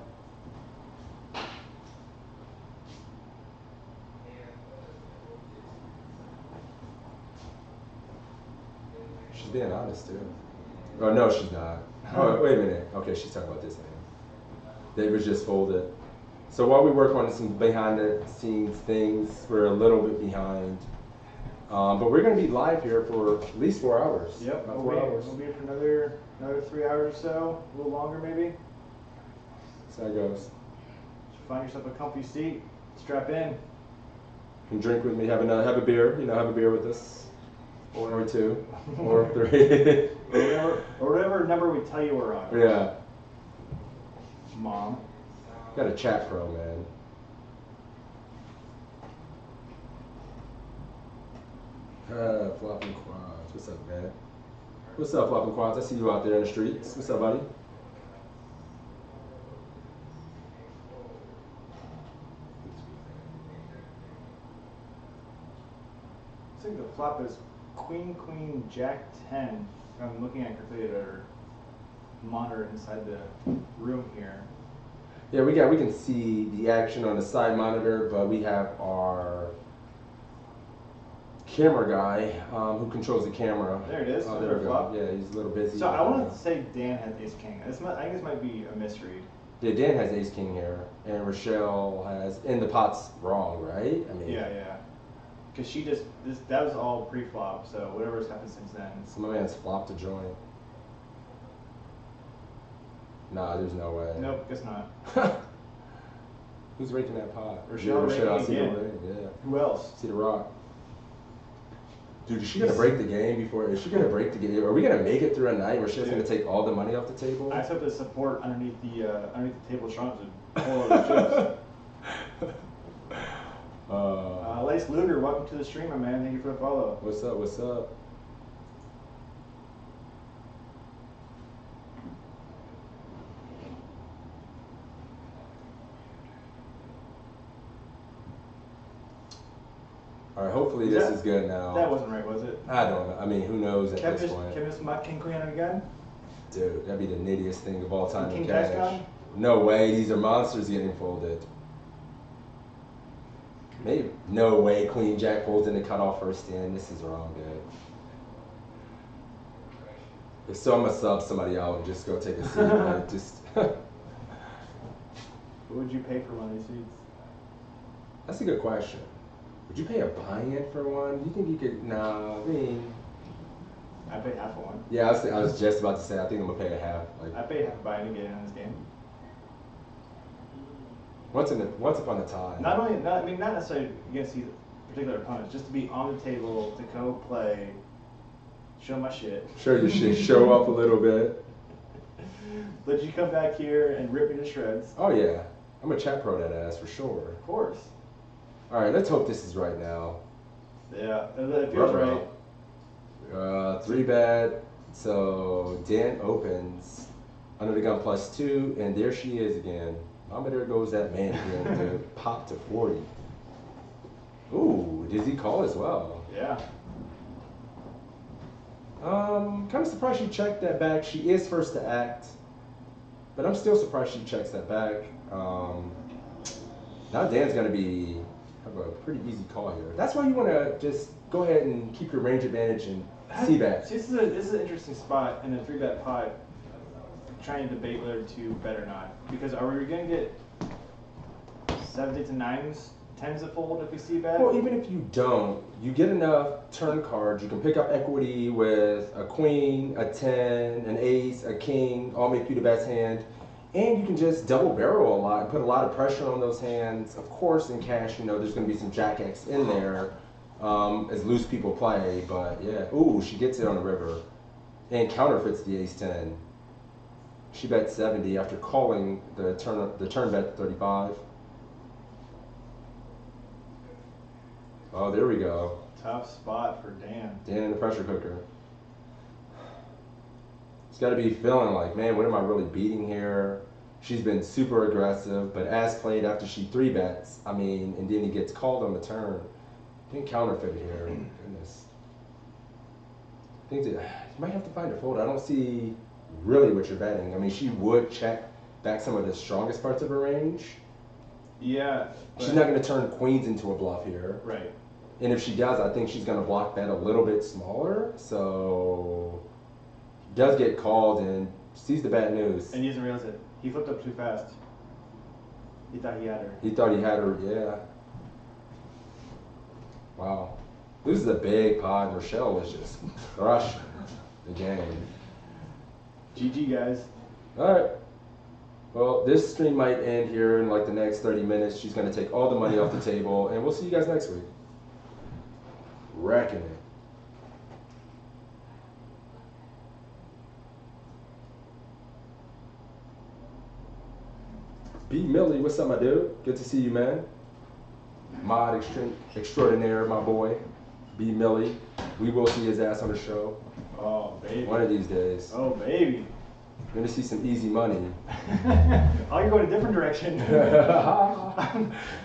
She's being honest too. Oh no, she's not. Oh wait a minute. Okay, she's talking about this hand. David's just folded. So while we work on some behind the scenes things, we're a little bit behind. But we're going to be live here for at least 4 hours.
Yep,
About
we'll
4 hours.
be here for another 3 hours or so, a little longer maybe.
That's how it goes.
So find yourself a comfy seat, strap in.
You can drink with me, have a beer, have a beer with us. Or 2, or 3.
or whatever number we tell you we're on.
Yeah.
Mom.
Got a chat pro, man. Flopping quads. What's up, man? What's up, flopping quads? I see you out there in the streets. What's up, buddy?
I think the flop is Queen, Queen, Jack 10. I'm looking at quickly at our monitor inside the room here.
Yeah, we can see the action on the side monitor, but we have our camera guy who controls the camera.
There it is.
Oh,
There
there we go.
flop.
Yeah, he's a little busy.
So I want to say Dan has ace king. I think this might be a misread.
Yeah, Dan has ace king here, and Rochelle has, and the pot's wrong, right? I mean,
Yeah. Because that was all pre-flop, so whatever's happened since then.
So my man's flopped a joint. Nah, there's no way.
Nope, guess not.
Who's raking that pot?
Rochelle
Rochelle. I
raking
see the
again.
ring. Yeah.
Who else?
See the rock. Dude, is she gonna break the game before? Is she gonna break the game? Are we gonna make it through a night where she's gonna take all the money off the table?
I just hope the support underneath the table shrunk to pull over the chips. Lace Luger, welcome to the stream, my man. Thank you for the follow.
What's up? What's up? All right, hopefully
Is
this
that-
is good now.
That wasn't right, was it?
I don't know. I mean, who knows at this point?
Can this mutt king queen on again?
Dude, that'd be the nittiest thing of all time
King
in
Jack's
cash.
gone?
No way, these are monsters getting folded. Maybe. No way, Queen Jack folds in the cutoff first stand. This is wrong, dude. If so, I'm gonna sub somebody out and just go take a seat. Like, just.
What would you pay for one of these seats?
That's a good question. Would you pay a buy-in for one? Do you think you could? Nah, I mean.
I paid half of one.
Yeah, I was just about to say. I think I'm gonna pay a half. Like
I paid half a buy-in to get in on this game.
once upon a time.
I mean, not necessarily against these particular opponents, just to be on the table, to go play, show my shit.
Show your shit. Show up a little bit.
Let you come back here and rip me to shreds.
Oh yeah, I'm a chat pro that ass for sure.
Of course.
All right, let's hope this is right now.
Yeah, it feels right.
3-bet. So Dan opens under the gun +2, and there she is again. Mama, there goes that man again to pop to 40. Ooh, does he call as well?
Yeah.
Kind of surprised she checked that back. She is first to act, but I'm still surprised she checks that back. Now Dan's gonna have a pretty easy call here. That's why you want to just go ahead and keep your range advantage and see bet.
See, this is an interesting spot in a 3-bet pot. Trying to debate whether to bet or not, because are we going to get 7s, 8s, and 9s, 10s that fold if we see bet?
Well, even if you don't, you get enough turn cards. You can pick up equity with a queen, a 10, an ace, a king, all make you the best hand. And you can just double barrel a lot and put a lot of pressure on those hands. Of course, in cash, there's going to be some Jack X in there as loose people play. But yeah, ooh, she gets it on the river and counterfeits the ace 10. She bet 70 after calling the turn bet 35. Oh, there we go.
Tough spot for Dan.
Dan in the pressure cooker. It's got to be feeling like, man, what am I really beating here? She's been super aggressive, but as played after she 3-bets, and then he gets called on the turn. Didn't counterfeit it here. Goodness. I think that you might have to find a fold. I don't see really what you're betting. She would check back some of the strongest parts of her range.
Yeah.
She's not going to turn queens into a bluff here.
Right.
And if she does, I think she's going to block bet a little bit smaller. So does get called and sees the bad news.
And he doesn't realize it. He flipped up too fast. He thought he had her.
He thought he had her, yeah. Wow. This is a big pod. Rochelle was just crushing the game.
GG, guys.
All right. Well, this stream might end here in like the next 30 minutes. She's going to take all the money off the table, and we'll see you guys next week. Wrecking it. B. Millie, what's up, my dude? Good to see you, man. Mod extraordinaire, my boy. B. Millie. We will see his ass on the show.
Oh, baby.
One of these days.
Oh, baby.
We're gonna see some easy money.
Oh, you're going a different direction.
I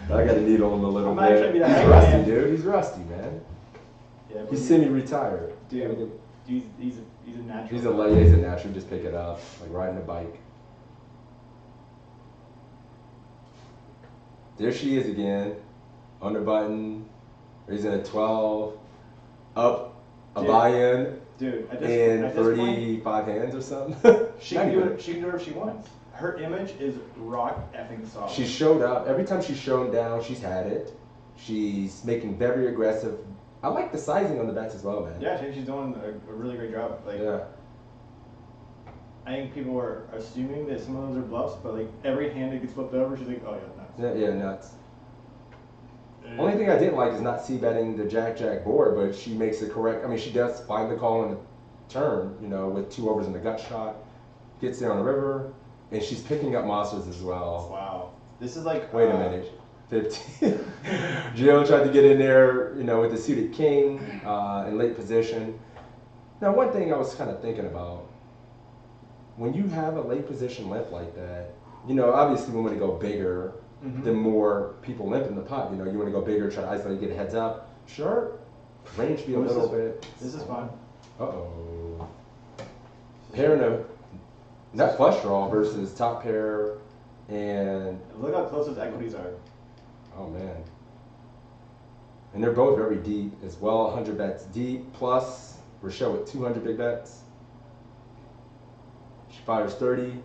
gotta needle him a little
I'm not trying to
bit.
be the
He's
hype
rusty,
man.
dude. He's rusty, man.
Yeah, but
He's semi-retired.
Dude, he's a natural.
He's a natural. Just pick it up, like riding a bike. There she is again, on the button, raising a 12, up a
Dude.
buy-in,
Dude, at
in
this point,
35 hands or something.
she can do it. She can do it if she wants. Her image is rock effing solid.
She showed up. Every time she's shown down, she's had it. She's making very aggressive. I like the sizing on the bets as well, man.
Yeah, I think she's doing a really great job. Like,
Yeah.
I think people are assuming that some of those are bluffs, but like every hand that gets flipped over, she's like, oh yeah, nuts.
Yeah, nuts. Only thing I didn't like is not c-betting the jack-jack board, but she makes it correct. She does find the call on the turn, with 2 overs in the gut shot, gets there on the river, and she's picking up monsters as well.
Wow. This is like.
Wait a minute. 15. Jill tried to get in there, with the suited king in late position. Now, one thing I was kind of thinking about, when you have a late position limp like that, obviously we want to go bigger. The more people limp in the pot, you want to go bigger, try to isolate, get a heads up. sharp. Range be a
This
little
is-
bit.
This is fun.
Uh-oh. Pairing a nut flush draw versus top pair and,
Look how close those equities are.
oh man. And they're both very deep as well, 100 bets deep, plus Rochelle with 200 big bets. She fires 30.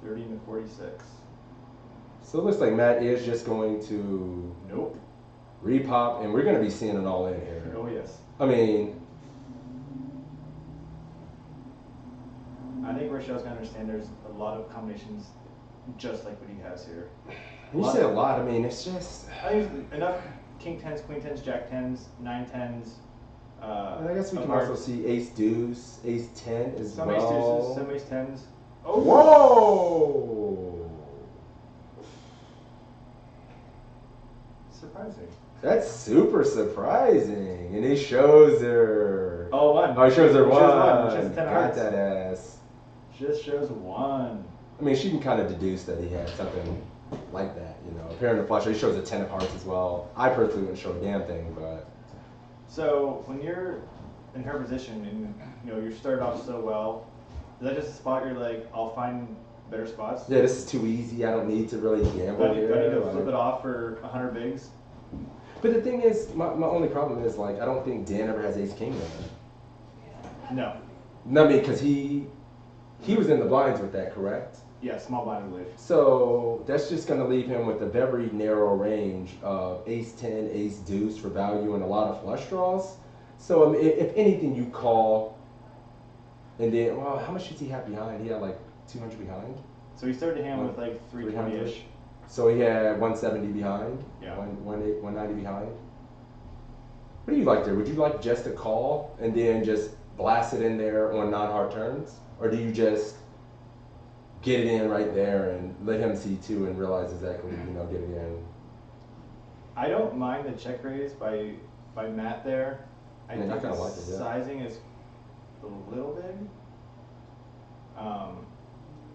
30 to 46.
So it looks like Matt is just going to
Nope.
repop, and we're going to be seeing it all in here.
Oh yes.
I mean,
I think Rochelle's gonna understand there's a lot of combinations just like what he has here.
when you say a lot, I mean, it's just,
I think there's enough king tens, queen tens, jack tens, nine tens.
I guess we
of
can
hearts.
also see ace deuce, ace 10 as
Some
well.
ace deuces, some ace tens. Oh,
Whoa!
surprising.
That's super surprising. And he shows her.
Oh, one.
Oh, he shows her
Shows
one.
one. Shows 10
Got
hearts.
that ass.
Just shows one.
I mean, she can kind of deduce that he had something like that, you know. Pairing the flush, he shows a 10 of hearts as well. I personally wouldn't show a damn thing, but.
So when you're in her position and you started off so well, is that just a spot you're like, I'll find better spots?
Yeah, this is too easy. I don't need to really gamble
Do I need
here.
to flip
like-
it off for 100 bigs?
But the thing is, my only problem is, like, I don't think Dan ever has ace king in it.
No.
No, I mean, because he was in the blinds with that, correct?
Yeah, small blind relief.
So that's just going to leave him with a very narrow range of ace 10, ace deuce for value and a lot of flush draws. So I mean, if anything, you call, and then, well, how much does he have behind? He had like 200 behind.
So he started the hand with like 320-ish.
So he had 170 behind.
Yeah.
190 behind. What do you like there? Would you like just to call and then just blast it in there on non-hard turns, or do you just get it in right there and let him see two and realize exactly, get it in?
I don't mind the check raise by Matt there. I
Man, I
think
kinda
the
like it, yeah.
sizing is a little big.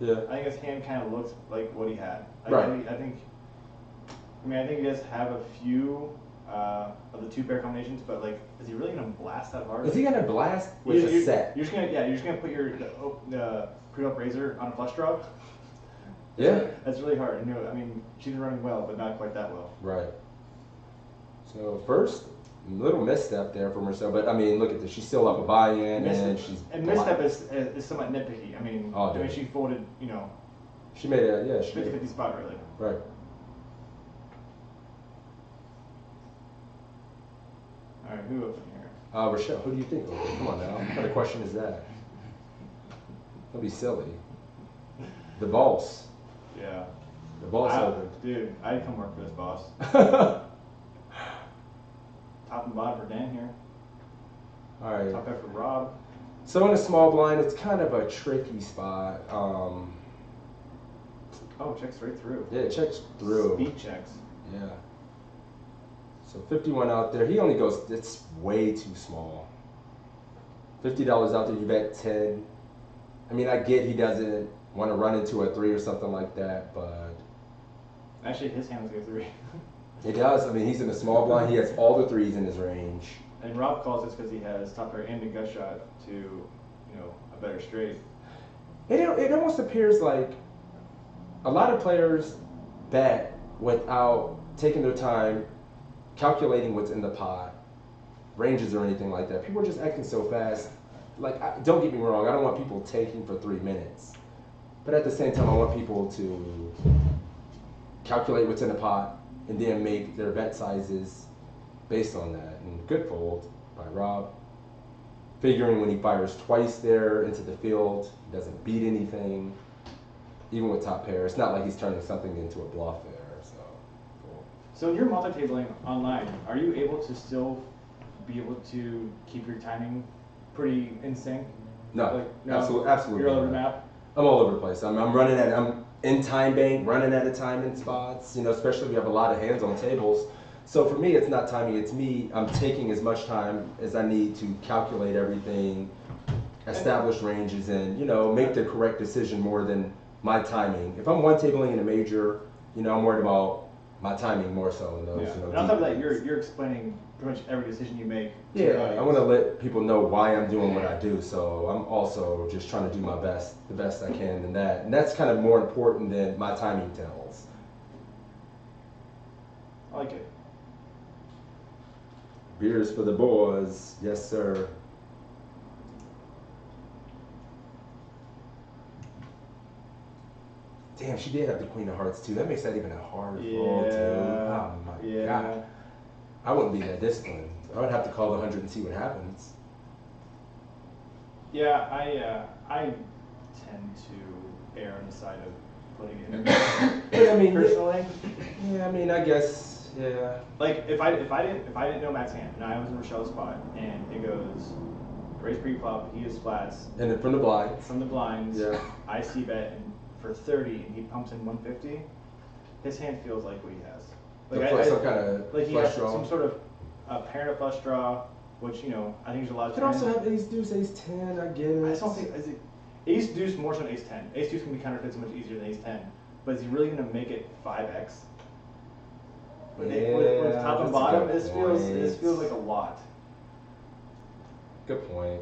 Yeah.
I think his hand kind of looks like what he had.
Right.
I think he does have a few of the two pair combinations, but like, is he really gonna blast that hard?
Is he gonna blast with a set?
You're just gonna put your pre-up razor on a flush draw.
Yeah.
That's really hard. I mean, she's running well, but not quite that well.
Right. So first, little misstep there from herself, but I mean, look at this. She's still up a buy-in, and she's
misstep is somewhat nitpicky. I mean,
Oh, dude.
she folded,
She made a
50-50 spot really.
Right.
All right, who opened here?
Rochelle, who do you think? Okay, come on now. What kind of question is that? Don't be silly. The boss.
Yeah.
The boss
Wow,
opened.
dude, I'd come work for this boss. Top and bottom for Dan here.
All right.
Top half for Rob.
So in a small blind, it's kind of a tricky spot.
Oh, checks right through.
Yeah, it checks through.
Speed checks.
Yeah. So 51 out there. He only goes, it's way too small. $50 out there, you bet 10. I mean, I get he doesn't want to run into a 3 or something like that, but
Actually, his hands go 3.
he does. I mean, he's in a small blind. He has all the 3s in his range.
And Rob calls this because he has top pair and a gut shot to, a better straight.
It almost appears like a lot of players bet without taking their time calculating what's in the pot, ranges or anything like that. People are just acting so fast. Like, don't get me wrong, I don't want people taking for 3 minutes. But at the same time, I want people to calculate what's in the pot and then make their bet sizes based on that. And good fold by Rob. Figuring when he fires twice there into the field, he doesn't beat anything. Even with top pair, it's not like he's turning something into a bluff there. So, cool.
So when you're multi-tabling online, are you able to still be able to keep your timing pretty in sync?
No, absolutely.
You're all over the
not.
map?
I'm all over the place. I'm I'm in time bank, running at a time in spots, especially if we have a lot of hands on tables. So for me, it's not timing, it's me. I'm taking as much time as I need to calculate everything, establish ranges, and, make the correct decision more than my timing. If I'm one tabling in a major, I'm worried about my timing more so in those.
Yeah.
You know,
And on top of that,
deep
you're explaining pretty much every decision you make. To
yeah,
your
I
audience.
want to let people know why I'm doing what I do. So I'm also just trying to do my best, the best I can in that. And that's kind of more important than my timing tells.
I like it.
Beers for the boys. Yes, sir. Damn, she did have the Queen of Hearts too. That makes that even a hard roll too. Oh my God. I wouldn't be that disciplined. I would have to call the 100 and see what happens.
Yeah, I tend to err on the side of putting it in there.
But I mean,
Personally,
yeah, I mean, I guess, yeah.
like if I didn't know Matt's hand and I was in Rochelle's spot and it goes raise pre-flop, he is splats
And then from the blinds.
from the blinds,
Yeah.
I see bet and for 30 and he pumps in 150, his hand feels like what he has. Like
Some kind of
like he
flush
has
draw.
some sort of parent flush draw, which you know I think there's a lot of.
You can also have ace deuce, ace 10. I get it.
I just don't think is it ace deuce more so than ace 10. Ace deuce can be counterfeit so much easier than ace 10, but is he really going to make it 5x? With top and
that's a
bottom,
good
this
point.
feels like a lot.
Good point.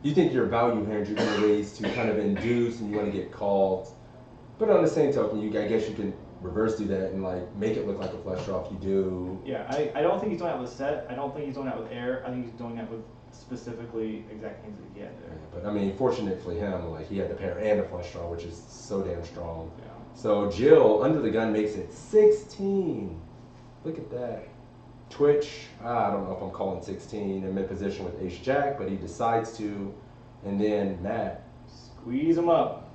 You think your value hands you're going to raise to kind of induce and you want to get called, but on the same token, I guess you can reverse do that and like make it look like a flush draw if you do.
Yeah, I don't think he's doing that with set. I don't think he's doing that with air. I think he's doing that with specifically exact hands that he had
Yeah,
there.
but I mean, fortunate for him, like he had the pair and a flush draw, which is so damn strong.
Yeah.
So Jill under the gun makes it 16. Look at that. Twitch, I don't know if I'm calling 16 in mid position with ace jack, but he decides to. And then Matt.
Squeeze him up.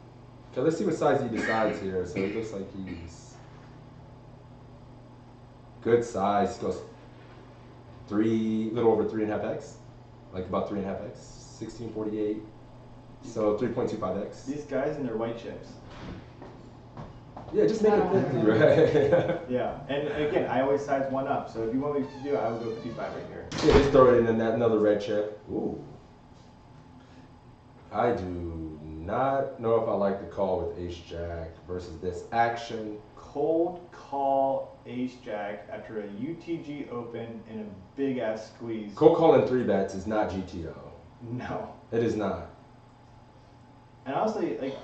Okay, let's see what size he decides here. So it looks like he's good size. Goes little over 3.5x, like about 3.5x, 1648. So 3.25x.
These guys and their white chips.
Yeah, just make it 50, right?
Yeah, and again, I always size one up. So if you want me to do it, I would go 55 right here.
Yeah, just throw it in that another red chip. Ooh. I do not know if I like the call with ace jack versus this action.
Cold call ace jack after a UTG open and a big ass squeeze.
Cold calling 3-bets is not GTO.
No.
It is not.
And honestly, like,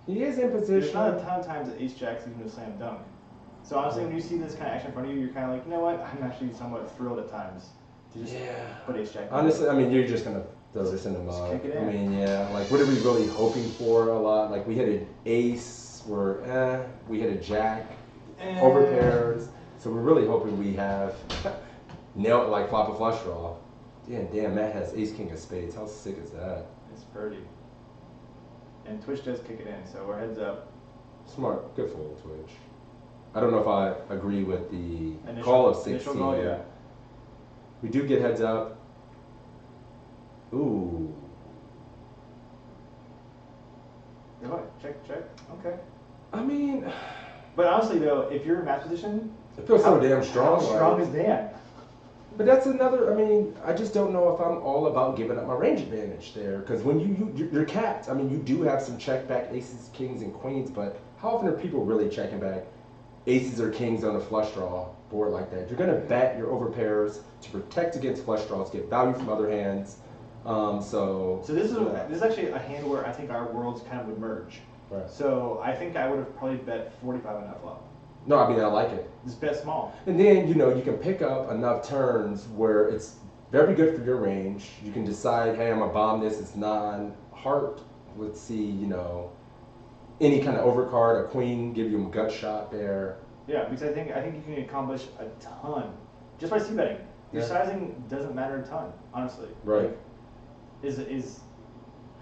He is in
there's
position.
not a ton of times that ace jack's even a slam dunk. So honestly, when you see this kind of action in front of you, you're kind of like, you know what? I'm actually somewhat thrilled at times to just put ace jack.
Honestly, I mean, you're just gonna throw this in the
Just
mud.
kick it in.
I mean, yeah. Like, what are we really hoping for a lot? Like, we hit an ace, we hit a jack, over pairs. So we're really hoping we have nailed it like flop a flush draw. Damn, Matt has ace king of spades. How sick is that?
It's pretty. And Twitch does kick it in, so we're heads up.
Smart, good fold, Twitch. I don't know if I agree with the
Initial-
call of 16.
initial call, yeah.
We do get heads up. Ooh.
You know what? Check. Okay.
I mean,
But honestly, though, if you're in match position,
it feels so
how-
damn strong.
How strong
right?
is Dan?
But that's another. I mean, I just don't know if I'm all about giving up my range advantage there. Because when you're capped. I mean, you do have some check back aces, kings, and queens. But how often are people really checking back aces or kings on a flush draw board like that? You're gonna bet your overpairs to protect against flush draws, get value from other hands. So
So this is actually a hand where I think our worlds kind of would merge.
Right.
So I think I would have probably bet 45 on that flop.
No, I mean I like it.
Just bet small.
And then, you know, you can pick up enough turns where it's very good for your range. You can decide, hey, I'm gonna bomb this, it's non-heart. Let's see, you know, any kind of overcard, a queen, give you a gut shot there.
Yeah, because I think you can accomplish a ton just by c-betting. Your
Yeah.
sizing doesn't matter a ton, honestly.
Right.
Like,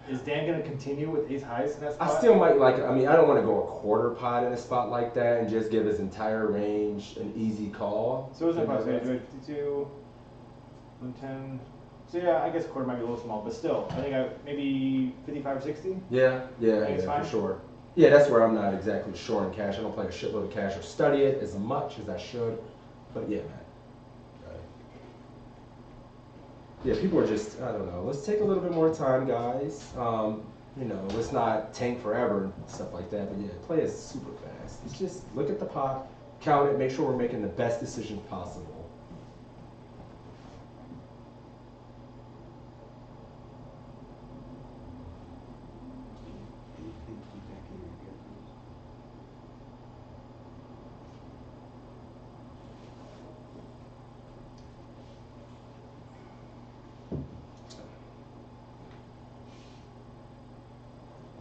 is Dan gonna continue with ace highs in that spot?
I still might like, I mean, I don't want to go a quarter pot in a spot like that and just give his entire range an easy call.
So it's not possible. 52, 110. So yeah, I guess quarter might be a little small, but still, I think maybe 55 or 60.
Yeah,
it's fine?
for sure. Yeah, that's where I'm not exactly sure in cash. I don't play a shitload of cash or study it as much as I should. But yeah, man. Yeah, people are just, I don't know, let's take a little bit more time, guys. You know, let's not tank forever and stuff like that. But yeah, play it super fast. Let's just look at the pot, count it, make sure we're making the best decision possible.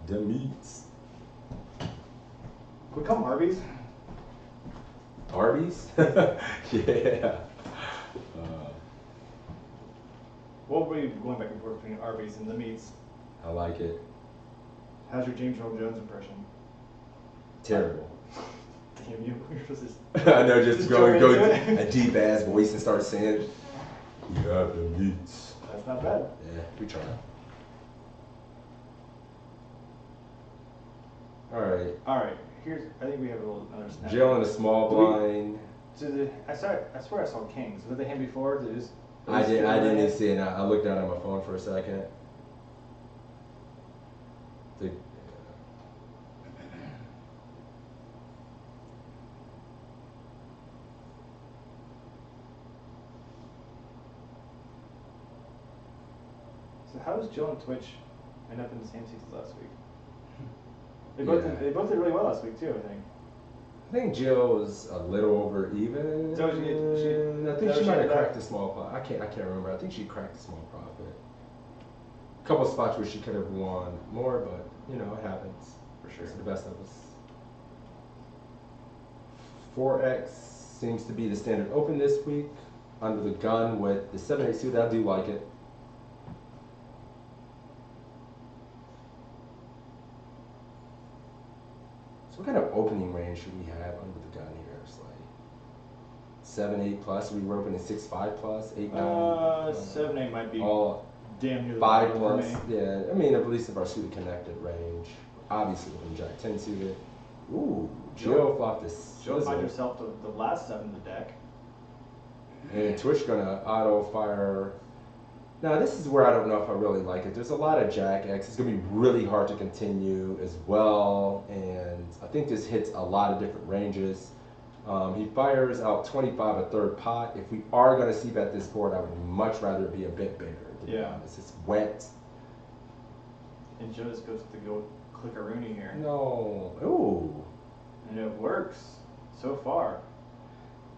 The meats.
Could we come Arby's?
Arby's? Yeah.
What were we going back and forth between Arby's and the meats?
I like it.
How's your James Earl Jones impression?
Terrible.
Damn you, you're supposed to
I know, just
Just
go
jump into it.
a deep ass voice and start saying, "You have the meats."
That's not bad.
Yeah, we try. All right.
Alright, I think we have another snap.
Jill in a small blind.
I swear I saw kings. Was it the hand before? Did it just,
I didn't even see it. I looked down at my phone for a second.
So how does Jill and Twitch end up in the same seats as last week? They
Yeah.
both did really well last week too, I think.
I think Jill was a little over even.
So
I think she might have cracked a small profit. I can't remember. I think she cracked a small profit. A couple spots where she could have won more, but you know, it happens.
For sure.
It's the best of us. 4X seems to be the standard open this week. Under the gun with the 7-8 suit, I do like it. So what kind of opening range should we have under the gun here? It's like 7-8 plus. We were opening 6-5 plus, 8-9.
7-8 might be
all
damn near the
5
bottom
plus.
for me.
Yeah, I mean at least of our suited connected range. Obviously with Jack 10 suited. Ooh, Jill flopped this.
She'll find herself the last 7 in the deck.
And Twitch gonna auto fire. Now this is where I don't know if I really like it. There's a lot of Jack X. It's gonna be really hard to continue as well, and I think this hits a lot of different ranges. He fires out 25 a third pot. If we are gonna see bet this board, I would much rather it be a bit bigger. To be honest. It's wet.
And Joe just goes to go click a Rooney here.
No. Ooh.
And it works so far.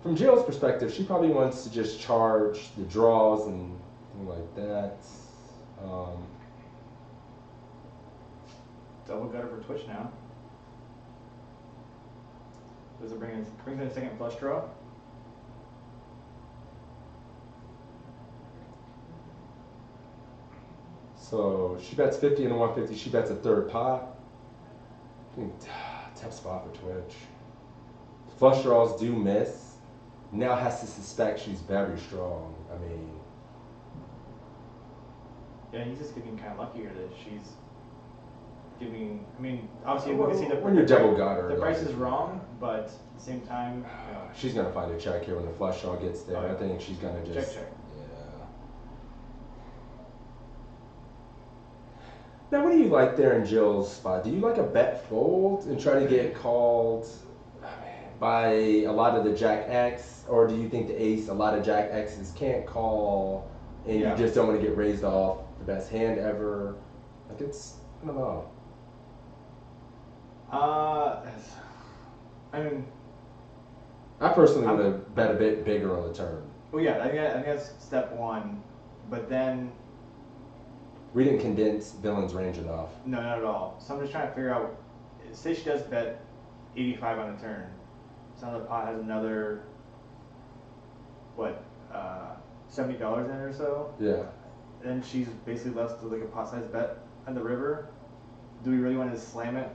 From Jill's perspective, she probably wants to just charge the draws and things like that.
Double gutter for Twitch now. Does it brings in a second flush draw?
So she bets 50 and a 150. She bets a third pot. I think tough spot for Twitch. Flush draws do miss. Now has to suspect she's very strong. I mean,
Yeah, he's just getting kind of lucky here that she's giving. I mean, obviously we can see
when you're double gutter,
the price is
like-
wrong, but at the same time, you know,
she's gonna find a check here when the flush draw gets there.
Oh, yeah.
I think she's gonna just
check.
Yeah. Now, what do you like there in Jill's spot? Do you like a bet fold and try to get called by a lot of the Jack X, or do you think the ace, a lot of Jack X's can't call, and
Yeah.
you just don't want to get raised off the best hand ever? Like I don't know.
I mean,
I personally want to bet a bit bigger on the turn.
well, yeah, I think that's step one, but then
We didn't condense villain's range enough.
no, not at all. So I'm just trying to figure out. Say she does bet 85 on a turn. So now the pot has another what, $70 in it or so.
Yeah.
Then she's basically left with like a pot size bet on the river. Do we really want to slam it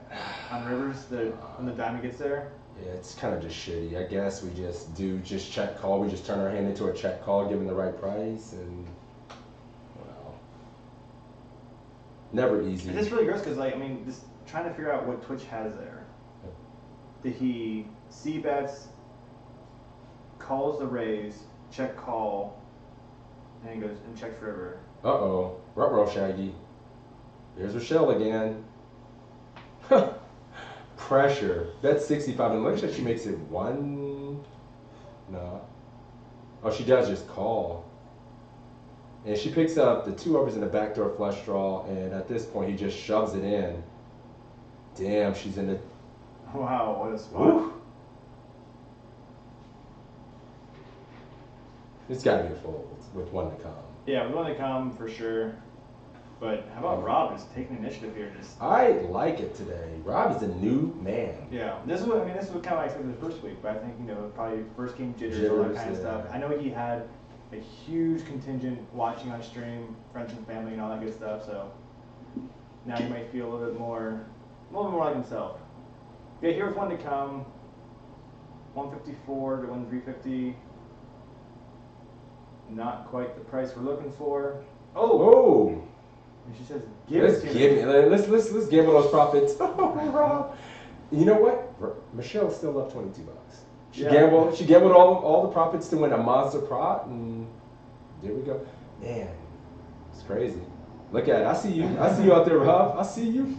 on rivers when the diamond gets there?
Yeah, it's kind of just shitty. I guess we just check call. We just turn our hand into a check call, given the right price, and well, never easy.
It's just really gross because, like, I mean, just trying to figure out what Twitch has there. Did he c-bets, calls the raise, check call, and he goes and checks river?
Uh-oh. Ruh-roh, Shaggy. Here's Rochelle again. Pressure. That's 65, and looks like she makes it 1 No. Oh, she does just call. And she picks up the 2 overs in the backdoor flush draw, and at this point he just shoves it in. Damn, she's in the...
Wow, what a spot.
Woo. It's got to be a fold with 1 to come.
Yeah, we want to come for sure. But how about Rob just taking initiative here? Just
I like it today. Rob is a new man.
yeah, this is what this is what kind of I expected the first week, but I think probably first game jitters, all that kind of
Jitters,
stuff.
yeah.
I know he had a huge contingent watching on stream, friends and family, and all that good stuff. So now he might feel a little bit more like himself. Yeah, here's 1 to come. 154 to 1350. Not quite the price we're looking for.
Oh!
And she says, "Give it to me."
Let's gamble those profits. Rob. You know what? Michelle's still up $22. She
Yeah.
gambled all the profits to win a monster prop, and there we go. Man, it's crazy. Look at it. I see you out there, Rob. I see you.